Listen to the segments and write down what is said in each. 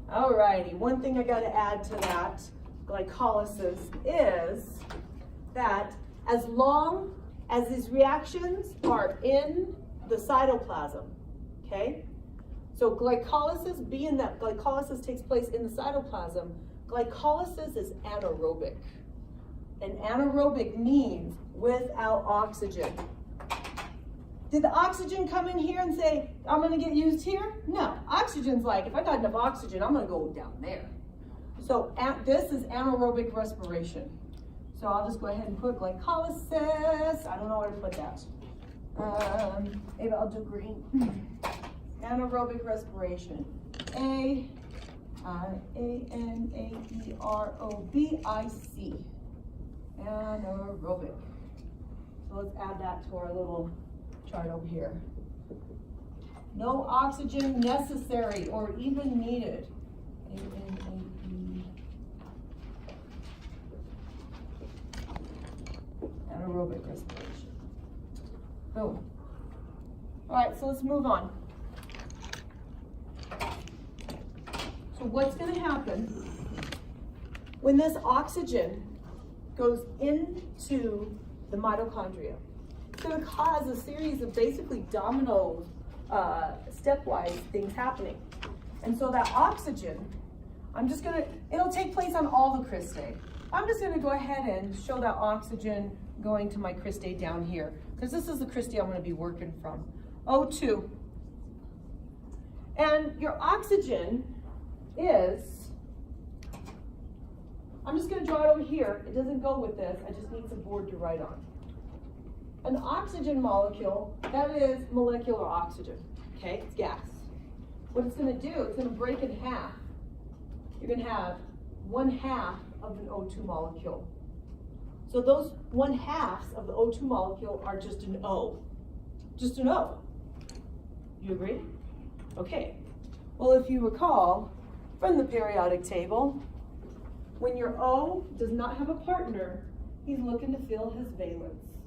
Alrighty, one thing I got to add to that glycolysis is that as long as these reactions are in the cytoplasm, okay? So glycolysis, being that glycolysis takes place in the cytoplasm, glycolysis is anaerobic. And anaerobic means without oxygen. Did the oxygen come in here and say, I'm gonna get used here? No, oxygen's like, if I got enough oxygen, I'm gonna go down there. So this is anaerobic respiration. So I'll just go ahead and put glycolysis. I don't know where to put that. Maybe I'll do green. Anaerobic respiration. A-N-A-E-R-O-B-I-C. Anaerobic. So let's add that to our little chart over here. No oxygen necessary or even needed. A-N-A-E. Anaerobic respiration. Boom. All right, so let's move on. So what's going to happen when this oxygen goes into the mitochondria? It's going to cause a series of basically domino stepwise things happening. And so that oxygen, it'll take place on all the cristae. I'm just going to go ahead and show that oxygen going to my cristae down here, because this is the cristae I'm going to be working from. O2. And your oxygen is, I'm just going to draw it over here. It doesn't go with this. I just need some board to write on. An oxygen molecule, that is molecular oxygen. Okay, it's gas. What it's going to do, it's going to break in half. You're going to have 1/2 of an O2 molecule. So those 1/2 of the O2 molecule are just an O. Just an O. You agree? Okay. Well, if you recall from the periodic table, when your O does not have a partner, he's looking to fill his valence.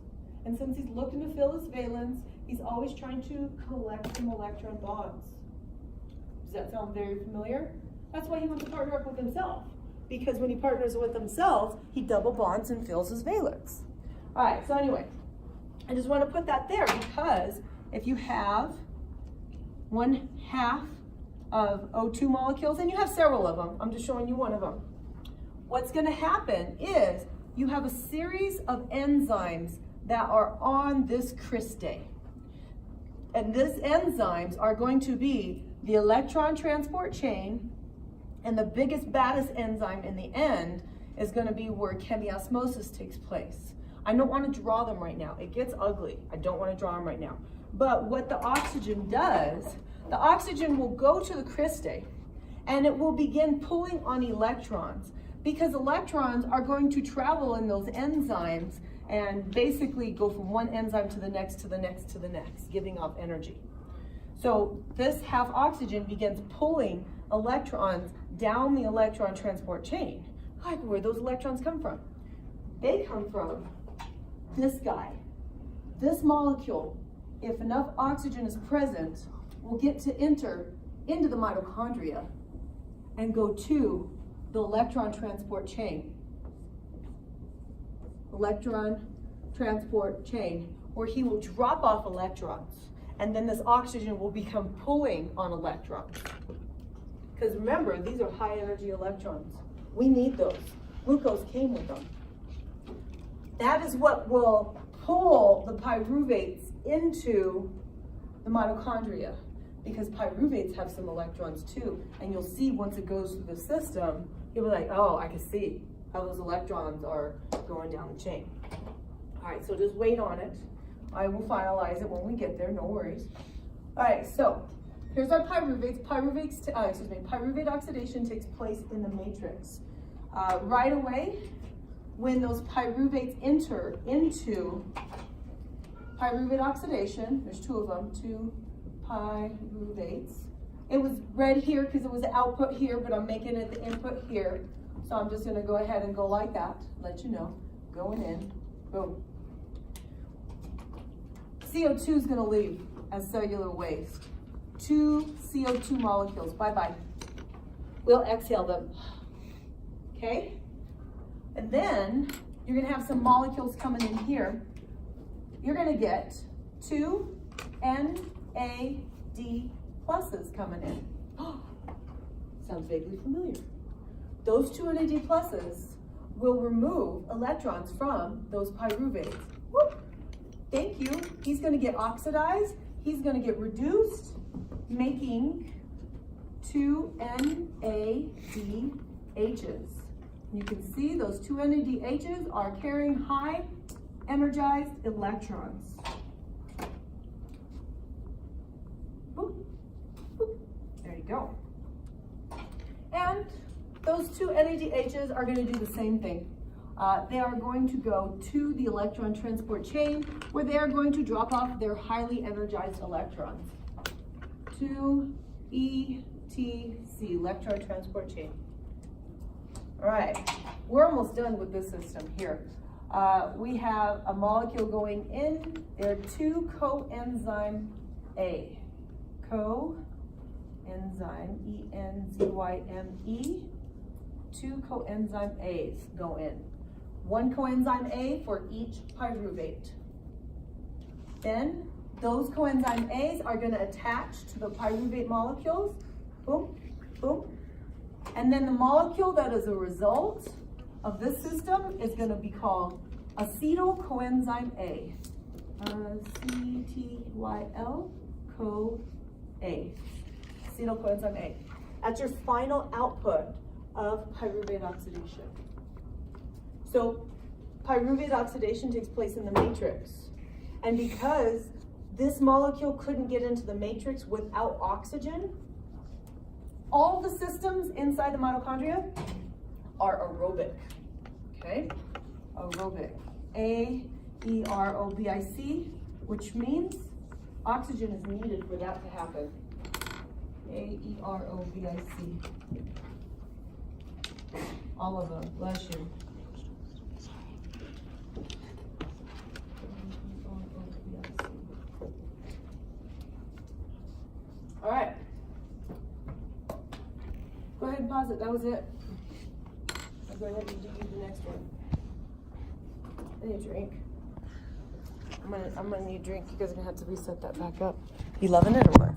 And since he's looking to fill his valence, he's always trying to collect some electron bonds. Does that sound very familiar? That's why he wants to partner up with himself. Because when he partners with himself, he double bonds and fills his valence. All right, so anyway, I just want to put that there because if you have 1/2 of O2 molecules, and you have several of them, I'm just showing you one of them. What's going to happen is you have a series of enzymes that are on this cristae. And these enzymes are going to be the electron transport chain, and the biggest, baddest enzyme in the end is going to be where chemiosmosis takes place. I don't want to draw them right now. It gets ugly. I don't want to draw them right now. But what the oxygen does, the oxygen will go to the cristae, and it will begin pulling on electrons, because electrons are going to travel in those enzymes and basically go from one enzyme to the next, to the next, to the next, giving off energy. So this half oxygen begins pulling electrons down the electron transport chain. Like, where those electrons come from? They come from this guy. This molecule, if enough oxygen is present, will get to enter into the mitochondria and go to the electron transport chain. Electron transport chain, where he will drop off electrons, and then this oxygen will become pulling on electrons. Because remember, these are high energy electrons. We need those. Glucose came with them. That is what will pull the pyruvates into the mitochondria, because pyruvates have some electrons too. And you'll see once it goes through the system, you'll be like, oh, I can see how those electrons are going down the chain. All right, so just wait on it. I will finalize it when we get there, no worries. All right, so here's our pyruvates. Pyruvate oxidation takes place in the matrix. Right away, when those pyruvates enter into pyruvate oxidation, there's two of them, 2 pyruvates. It was red here because it was the output here, but I'm making it the input here. So I'm just gonna go ahead and go like that, let you know, going in, boom. CO2 is gonna leave as cellular waste. 2 CO2 molecules, bye-bye. We'll exhale them. Okay? And then you're going to have some molecules coming in here. You're going to get 2 NAD pluses coming in. Sounds vaguely familiar. Those 2 NAD pluses will remove electrons from those pyruvates. Whoop. Thank you. He's going to get oxidized. He's going to get reduced, making 2 NADHs. You can see those 2 NADHs are carrying high energized electrons. Boop, boop. There you go. And those 2 NADHs are going to do the same thing. They are going to go to the electron transport chain where they are going to drop off their highly energized electrons. 2 ETC, electron transport chain. All right, we're almost done with this system here. We have a molecule going in. There are 2 coenzyme A. Coenzyme, E-N-Z-Y-M-E. 2 coenzyme A's go in. 1 coenzyme A for each pyruvate. Then those coenzyme A's are going to attach to the pyruvate molecules. Boom, boom. And then the molecule that is a result of this system is going to be called acetyl coenzyme A. C-T-Y-L, co-A. Acetyl coenzyme A. That's your final output of pyruvate oxidation. So pyruvate oxidation takes place in the matrix. And because this molecule couldn't get into the matrix without oxygen, all the systems inside the mitochondria are aerobic. Okay? Aerobic. A-E-R-O-B-I-C, which means oxygen is needed for that to happen. A-E-R-O-B-I-C. All of them. Bless you. All right. Go ahead and pause it. That was it. I'll go ahead and do the next one. I need a drink. I'm gonna need a drink. You guys are gonna have to reset that back up. You loving it or what?